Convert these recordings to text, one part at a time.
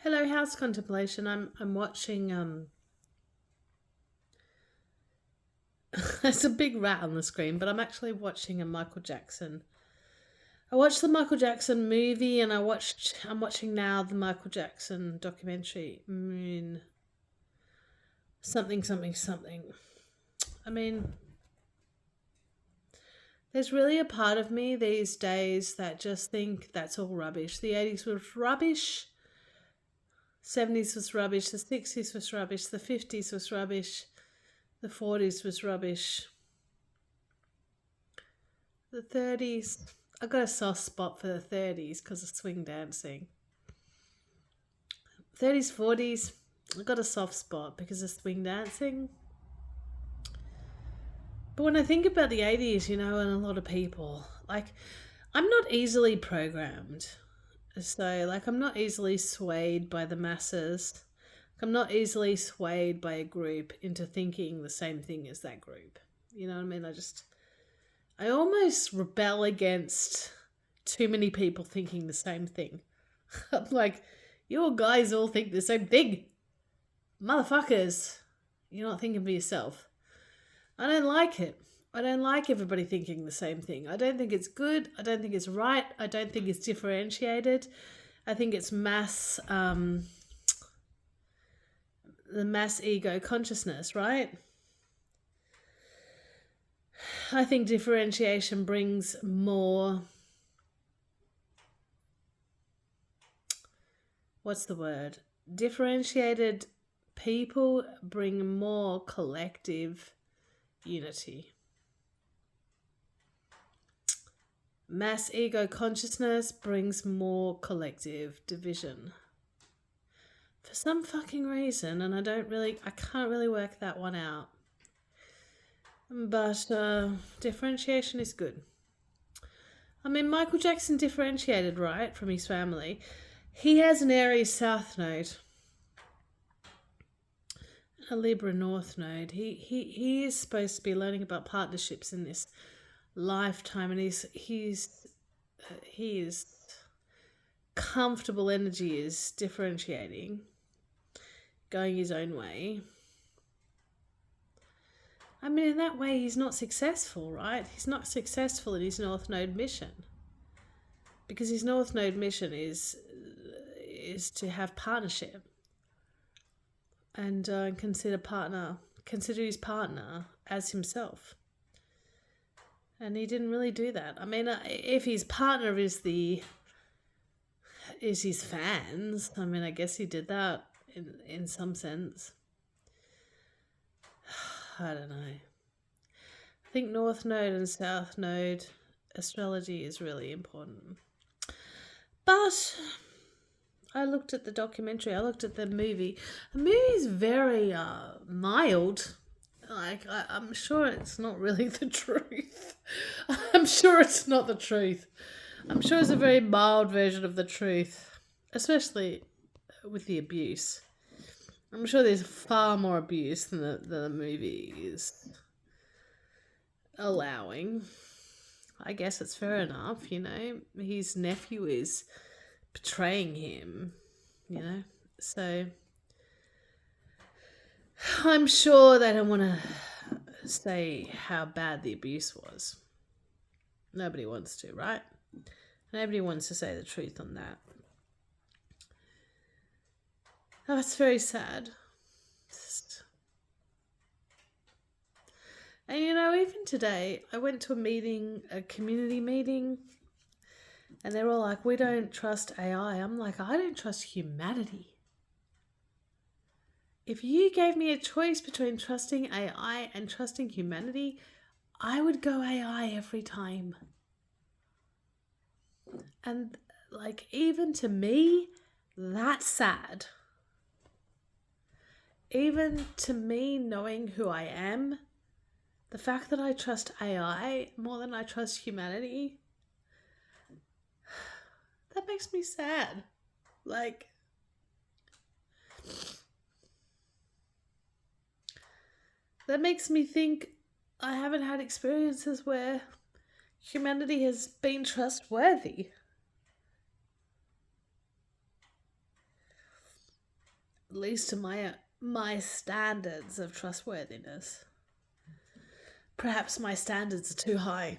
Hello, House Contemplation. I'm watching there's a big rat on the screen, but I'm actually watching a Michael Jackson. I watched the Michael Jackson movie and I'm watching now the Michael Jackson documentary. Moon something something something. I mean, there's really a part of me these days that just think that's all rubbish. The 80s was rubbish. 70s was rubbish, the 60s was rubbish, the 50s was rubbish, the 40s was rubbish. The 30s, I got a soft spot for the 30s because of swing dancing. 30s, 40s, I got a soft spot because of swing dancing. But when I think about the 80s, and a lot of people, I'm not easily programmed. So, I'm not easily swayed by the masses. I'm not easily swayed by a group into thinking the same thing as that group. You know what I mean? I almost rebel against too many people thinking the same thing. I'm like, you guys all think the same thing. Motherfuckers, you're not thinking for yourself. I don't like it. I don't like everybody thinking the same thing. I don't think it's good. I don't think it's right. I don't think it's differentiated. I think it's the mass ego consciousness, right? I think differentiation brings more. What's the word? Differentiated people bring more collective unity. Mass ego consciousness brings more collective division. For some fucking reason, and I can't really work that one out. But differentiation is good. I mean, Michael Jackson differentiated, right, from his family. He has an Aries South node, a Libra North node. He is supposed to be learning about partnerships in this lifetime, and his comfortable energy is differentiating, going his own way. I mean, in that way, he's not successful, right? He's not successful in his North Node mission, because his North Node mission is to have partnership and consider his partner as himself. And he didn't really do that. I mean, if his partner is his fans, I mean, I guess he did that in some sense. I don't know. I think North Node and South Node astrology is really important. But I looked at the documentary, I looked at the movie. The movie is very mild. I'm sure it's not really the truth. I'm sure it's not the truth. I'm sure it's a very mild version of the truth, especially with the abuse. I'm sure there's far more abuse than the movie is allowing. I guess it's fair enough, His nephew is betraying him, So I'm sure they don't want to say how bad the abuse was. Nobody wants to, right? Nobody wants to say the truth on that. Oh, it's very sad. And even today, I went to a community meeting, and they're all like, we don't trust AI. I'm like, I don't trust humanity. If you gave me a choice between trusting AI and trusting humanity, I would go AI every time. And even to me, that's sad. Even to me, knowing who I am, the fact that I trust AI more than I trust humanity, that makes me sad. That makes me think I haven't had experiences where humanity has been trustworthy. at least to my standards of trustworthiness. Perhaps my standards are too high.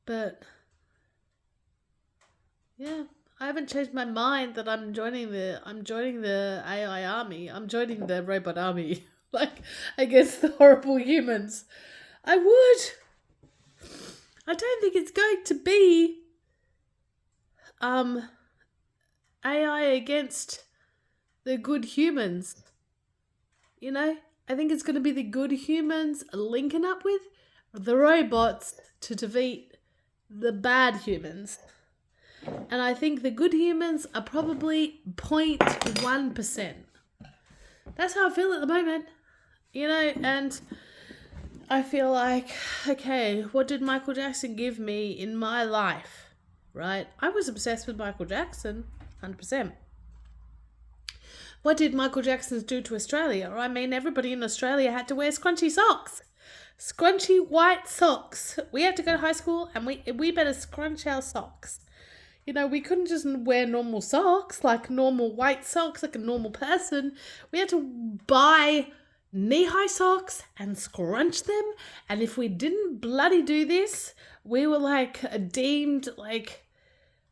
But yeah, I haven't changed my mind that I'm joining the AI army. I'm joining the robot army. Like, against the horrible humans. I would. I don't think it's going to be AI against the good humans. You know? I think it's going to be the good humans linking up with the robots to defeat the bad humans. And I think the good humans are probably 0.1%. That's how I feel at the moment. You know, and I feel like, okay, what did Micheal Jackson give me in my life? Right? I was obsessed with Micheal Jackson, 100%. What did Micheal Jackson do to Australia? I mean, everybody in Australia had to wear scrunchy socks. Scrunchy white socks. We had to go to high school and we better scrunch our socks. You know, we couldn't just wear normal socks, like normal white socks, like a normal person. We had to buy knee-high socks and scrunch them. And if we didn't bloody do this, we were like deemed like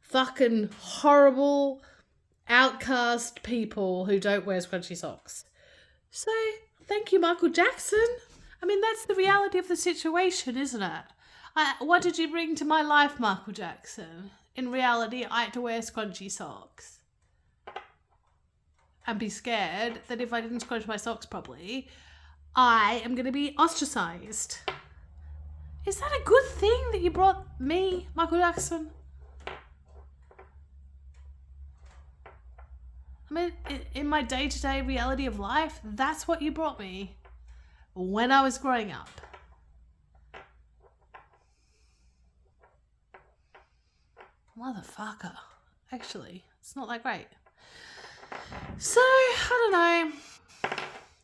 fucking horrible outcast people who don't wear scrunchy socks. So, thank you, Micheal Jackson. I mean, that's the reality of the situation, isn't it? What did you bring to my life, Micheal Jackson? In reality, I had to wear scrunchy socks. And be scared that if I didn't scrunch my socks properly, I am going to be ostracized. Is that a good thing that you brought me, Micheal Jackson? I mean, in my day-to-day reality of life, that's what you brought me when I was growing up. Motherfucker. Actually, it's not that great. So, I don't know.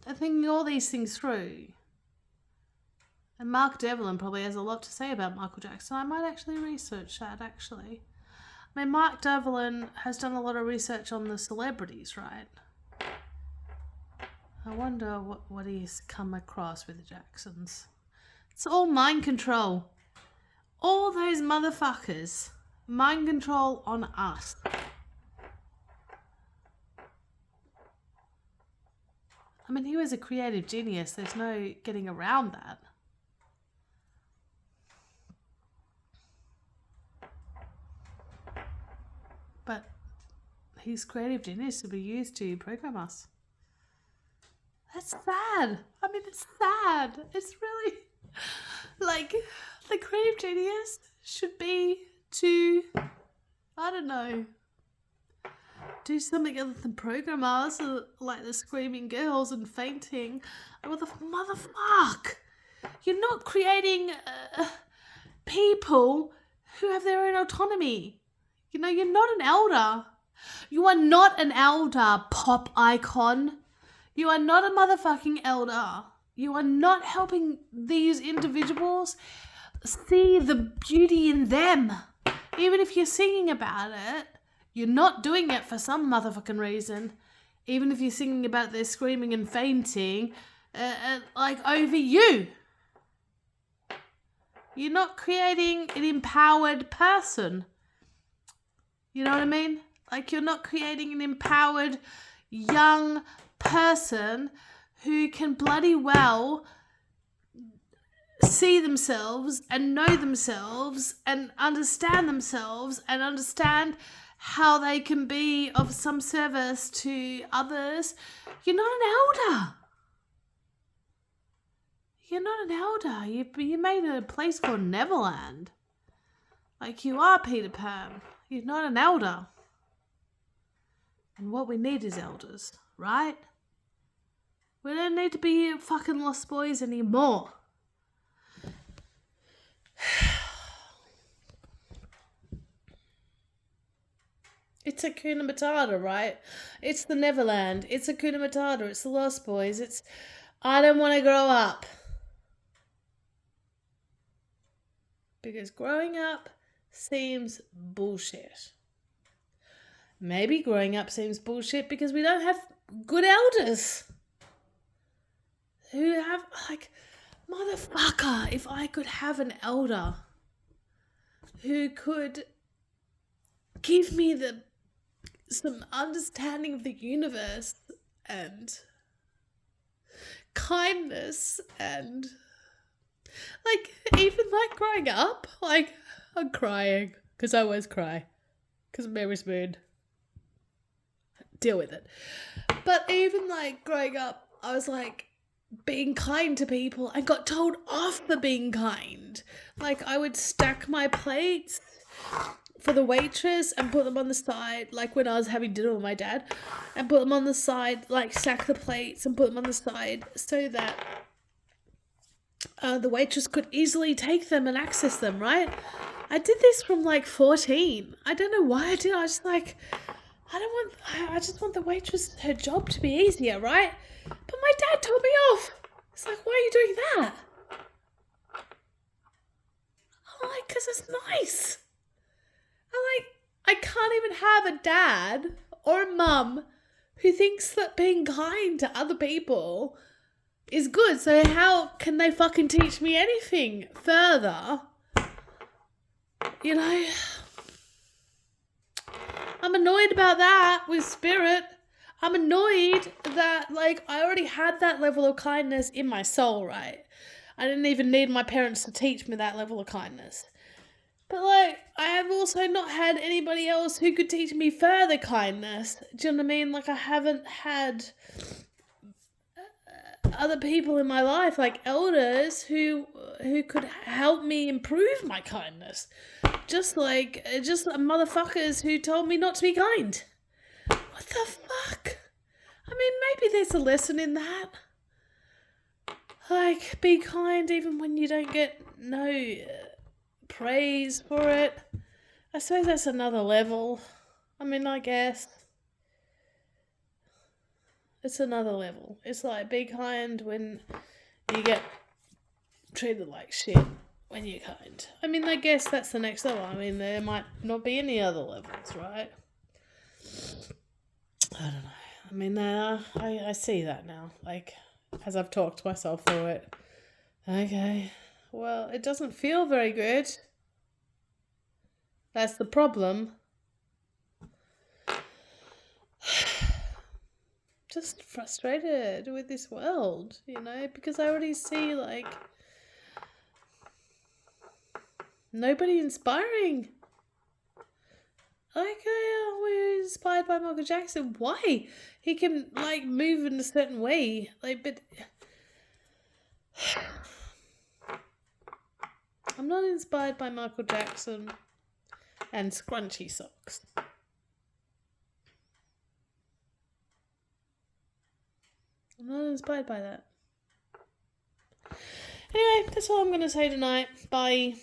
I'm thinking all these things through. And Mark Devlin probably has a lot to say about Micheal Jackson. I might actually research that, actually. I mean, Mark Devlin has done a lot of research on the celebrities, right? I wonder what he's come across with the Jacksons. It's all mind control. All those motherfuckers. Mind control on us. I mean, he was a creative genius. There's no getting around that. But his creative genius to be used to program us. That's sad. I mean, it's sad. It's really like the creative genius should be to, I don't know, do something other than program us, like the screaming girls and fainting. What the motherfuck? You're not creating people who have their own autonomy. You know, you're not an elder. You are not an elder, pop icon. You are not a motherfucking elder. You are not helping these individuals see the beauty in them. Even if you're singing about it, you're not doing it for some motherfucking reason. Even if you're singing about their screaming and fainting, like over you. You're not creating an empowered person. You know what I mean? Like, you're not creating an empowered young person who can bloody well see themselves and know themselves and understand how they can be of some service to others. You're not an elder. You're not an elder. You made a place called Neverland. Like, you are Peter Pan. You're not an elder. And what we need is elders, right? We don't need to be fucking lost boys anymore. It's Hakuna Matata, right? It's the Neverland. It's Hakuna Matata. It's the Lost Boys. It's I don't want to grow up. Because growing up seems bullshit. Maybe growing up seems bullshit because we don't have good elders who have, like, motherfucker, if I could have an elder who could give me some understanding of the universe and kindness and, like, even, like, growing up, like, I'm crying because I always cry because Mary's mood. Deal with it. But even, like, growing up, I was, like, being kind to people and got told off for being kind. Like, I would stack my plates for the waitress and put them on the side, like when I was having dinner with my dad, and put them on the side, like stack the plates and put them on the side so that the waitress could easily take them and access them, right? I did this from like 14. I don't know why I did. I just like, I just want the waitress, her job to be easier, right? But my dad told me off. It's like, why are you doing that? I'm like, because it's nice. I can't even have a dad or a mum who thinks that being kind to other people is good. So how can they fucking teach me anything further? You know, I'm annoyed about that with Spirit. I'm annoyed that, like, I already had that level of kindness in my soul, right? I didn't even need my parents to teach me that level of kindness. But, like, I have also not had anybody else who could teach me further kindness. Do you know what I mean? Like, I haven't had other people in my life, like elders, who could help me improve my kindness. Just motherfuckers who told me not to be kind. What the fuck? I mean, maybe there's a lesson in that. Like, be kind even when you don't get no praise for it. I suppose that's another level. I mean, I guess it's another level. It's like, be kind when you get treated like shit when you're kind. I mean, I guess that's the next level. I mean, there might not be any other levels, right? I don't know. I mean, I see that now. Like, as I've talked myself through it. Okay. Well, it doesn't feel very good. That's the problem. Just frustrated with this world, you know, because I already see, like, nobody inspiring. Like, we're inspired by Micheal Jackson. Why? He can, like, move in a certain way. Like, but I'm not inspired by Micheal Jackson and scrunchy socks. I'm not inspired by that. Anyway, that's all I'm going to say tonight. Bye.